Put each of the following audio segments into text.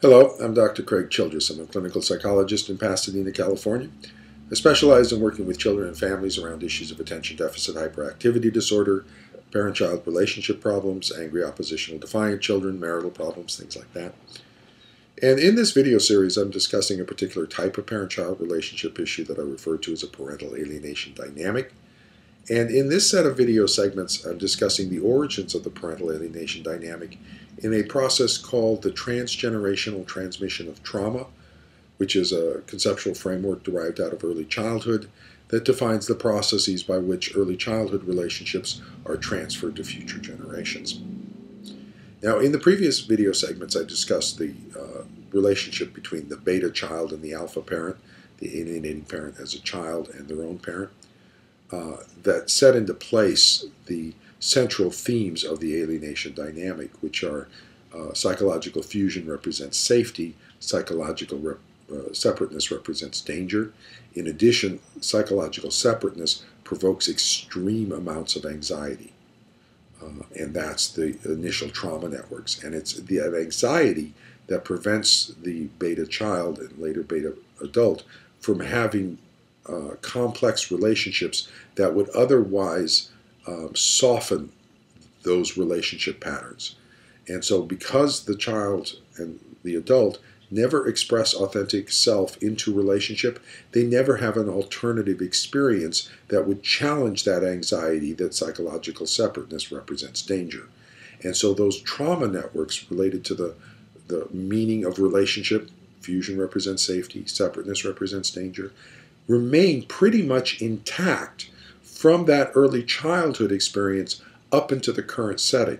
Hello, I'm Dr. Craig Childress. I'm a clinical psychologist in Pasadena, California. I specialize in working with children and families around issues of attention deficit hyperactivity disorder, parent-child relationship problems, angry oppositional defiant children, marital problems, things like that. And in this video series, I'm discussing a particular type of parent-child relationship issue that I refer to as a parental alienation dynamic. And in this set of video segments, I'm discussing the origins of the parental alienation dynamic in a process called the transgenerational transmission of trauma, which is a conceptual framework derived out of early childhood that defines the processes by which early childhood relationships are transferred to future generations. Now, in the previous video segments, I discussed the relationship between the beta child and the alpha parent, the alienating parent as a child and their own parent, that set into place the central themes of the alienation dynamic, which are psychological fusion represents safety, psychological separateness represents danger. In addition, psychological separateness provokes extreme amounts of anxiety, and that's the initial trauma networks. And it's the anxiety that prevents the beta child and later beta adult from having complex relationships that would otherwise soften those relationship patterns. And so because the child and the adult never express authentic self into relationship, they never have an alternative experience that would challenge that anxiety that psychological separateness represents danger. And so those trauma networks related to the meaning of relationship, fusion represents safety, separateness represents danger, remain pretty much intact from that early childhood experience up into the current setting.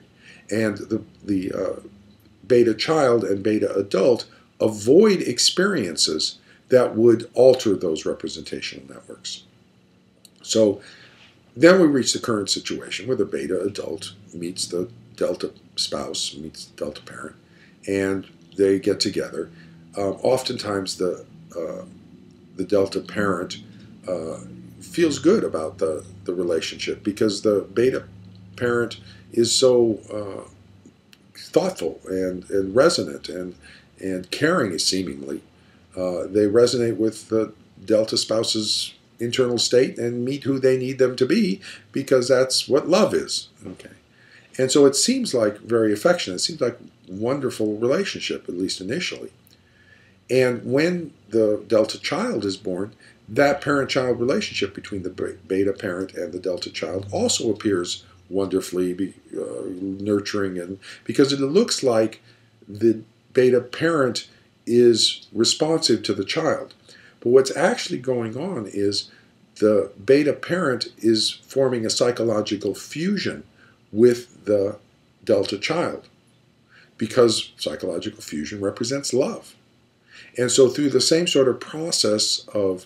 And the beta child and beta adult avoid experiences that would alter those representational networks. So then we reach the current situation where the beta adult meets the delta spouse, meets the delta parent, and they get together. Oftentimes the delta parent feels good about the relationship because the beta parent is so thoughtful and resonant and caring, seemingly. They resonate with the delta spouse's internal state and meet who they need them to be because that's what love is. Okay, and so it seems like very affectionate. It seems like a wonderful relationship, at least initially. And when the delta child is born, that parent-child relationship between the beta parent and the delta child also appears wonderfully nurturing, and because it looks like the beta parent is responsive to the child. But what's actually going on is the beta parent is forming a psychological fusion with the delta child because psychological fusion represents love. And so through the same sort of process of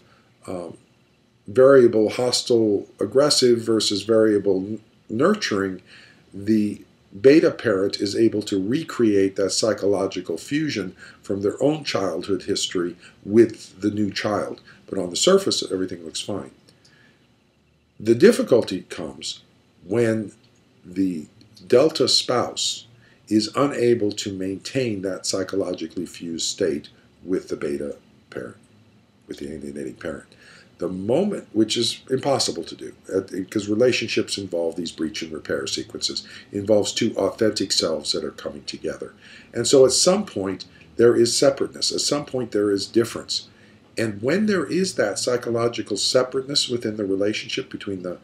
variable hostile aggressive versus variable nurturing, the beta parent is able to recreate that psychological fusion from their own childhood history with the new child. But on the surface, everything looks fine. The difficulty comes when the delta spouse is unable to maintain that psychologically fused state with the beta parent, with the alienating parent. The moment, which is impossible to do, because relationships involve these breach and repair sequences, involves two authentic selves that are coming together. And so at some point, there is separateness. At some point, there is difference. And when there is that psychological separateness within the relationship between the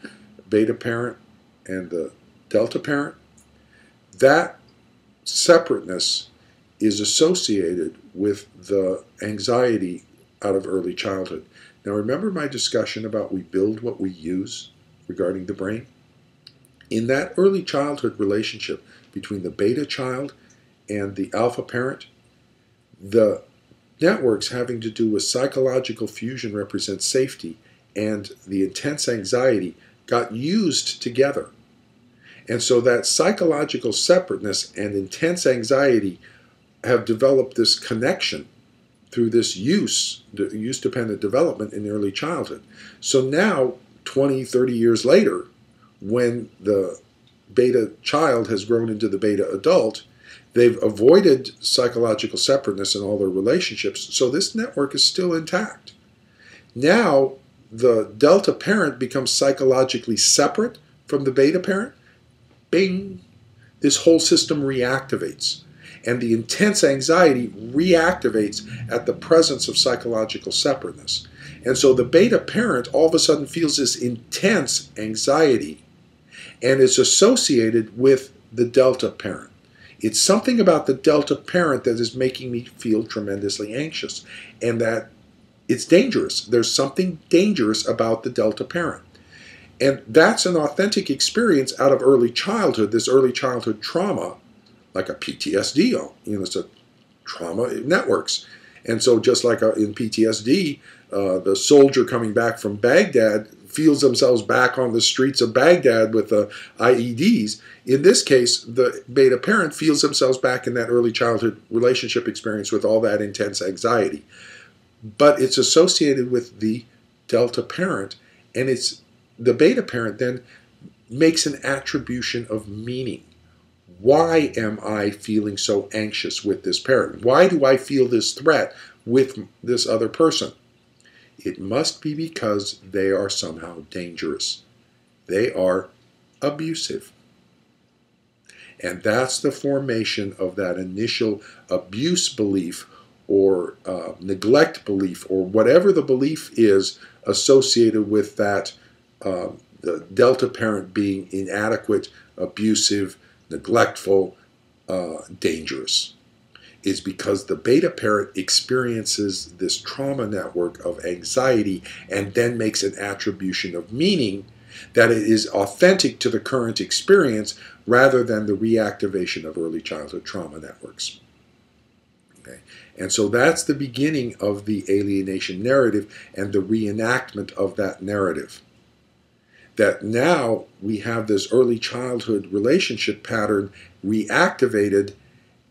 beta parent and the delta parent, that separateness is associated with the anxiety out of early childhood. Now remember my discussion about we build what we use regarding the brain? In that early childhood relationship between the beta child and the alpha parent, the networks having to do with psychological fusion represent safety and the intense anxiety got used together. And so that psychological separateness and intense anxiety have developed this connection through this use-dependent development in early childhood. So now, 20, 30 years later, when the beta child has grown into the beta adult, They've avoided psychological separateness in all their relationships, so this network is still intact. Now, the delta parent becomes psychologically separate from the beta parent. Bing! This whole system reactivates. And the intense anxiety reactivates at the presence of psychological separateness. And so the beta parent all of a sudden feels this intense anxiety and is associated with the delta parent. It's something about the delta parent that is making me feel tremendously anxious, and that it's dangerous. There's something dangerous about the delta parent. And that's an authentic experience out of early childhood, this early childhood trauma, like a PTSD, it's a trauma, it networks. And so just like in PTSD, the soldier coming back from Baghdad feels themselves back on the streets of Baghdad with the IEDs. In this case, the beta parent feels themselves back in that early childhood relationship experience with all that intense anxiety. But it's associated with the delta parent, and the beta parent then makes an attribution of meaning. Why am I feeling so anxious with this parent? Why do I feel this threat with this other person? It must be because they are somehow dangerous. They are abusive. And that's the formation of that initial abuse belief or neglect belief, or whatever the belief is associated with that, the delta parent being inadequate, abusive, neglectful, dangerous, is because the beta parent experiences this trauma network of anxiety and then makes an attribution of meaning that it is authentic to the current experience rather than the reactivation of early childhood trauma networks. Okay? And so that's the beginning of the alienation narrative and the reenactment of that narrative. That now we have this early childhood relationship pattern reactivated,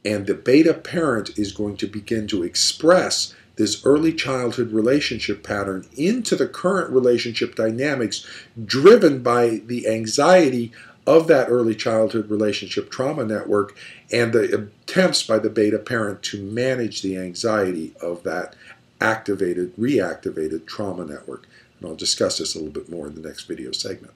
and the beta parent is going to begin to express this early childhood relationship pattern into the current relationship dynamics, driven by the anxiety of that early childhood relationship trauma network and the attempts by the beta parent to manage the anxiety of that activated, reactivated trauma network. And I'll discuss this a little bit more in the next video segment.